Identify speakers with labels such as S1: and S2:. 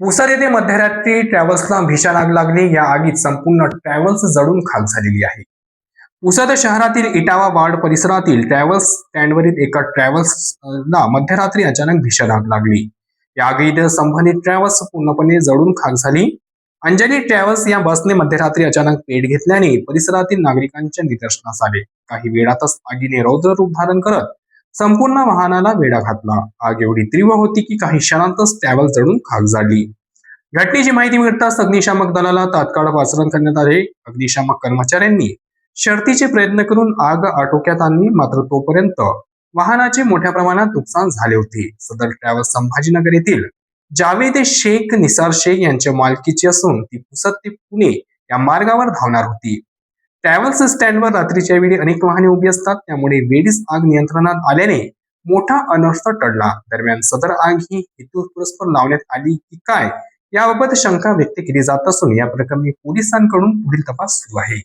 S1: पुसद येथे मध्यरात्री ट्रॅव्हल्सला भीषण आग लागली। या आगीत संपूर्ण ट्रॅव्हल्स जळून खाक झालेली आहे। पुसद शहरातील इटावा वार्ड परिसरातील ट्रॅव्हल्स स्टँडवरील एका ट्रॅव्हल्सला मध्यरात्री अचानक भीषण आग लागली। या आगीत संबंधित ट्रॅव्हल्स पूर्णपणे जळून खाक झाली। अंजली ट्रॅव्हल्स या बसने मध्यरात्री अचानक पेट घेतल्याने परिसरातील नागरिकांच्या निदर्शनास आले। काही वेळातच आगीने रौद्र रूप धारण करत संपूर्ण वाहनाला वेढा घातला। आग एवढी तीव्र होती की काही क्षणातच ट्रॅव्हल्स जळून खाक झाली। घटनेची माहिती मिळताच अग्निशामक दलाला तात्काळ पाचारण करण्यात आले। अग्निशामक कर्मचाऱ्यांनी शर्थीचे प्रयत्न करून आग आटोक्यात आणली, मात्र तोपर्यंत वाहनाचे मोठ्या प्रमाणात नुकसान झाले होते। सदर ट्रॅव्हल्स संभाजीनगर येथील जावेद शेख निसार शेख यांच्या मालकीची असून ती पुसद ते पुणे या मार्गावर धावणार होती। ट्रॅव्हल्स स्टँडवर रात्रीच्या वेळी अनेक वाहने उभी असतात, त्यामुळे वेळीच आग नियंत्रणात आल्याने मोठा अनर्थ टळला। दरम्यान सदर आग ही हेतुपुरस्सर लावण्यात आली की काय याबाबत शंका व्यक्त केली जात असून या प्रकरणी पोलिसांकडून पुढील तपास सुरू आहे।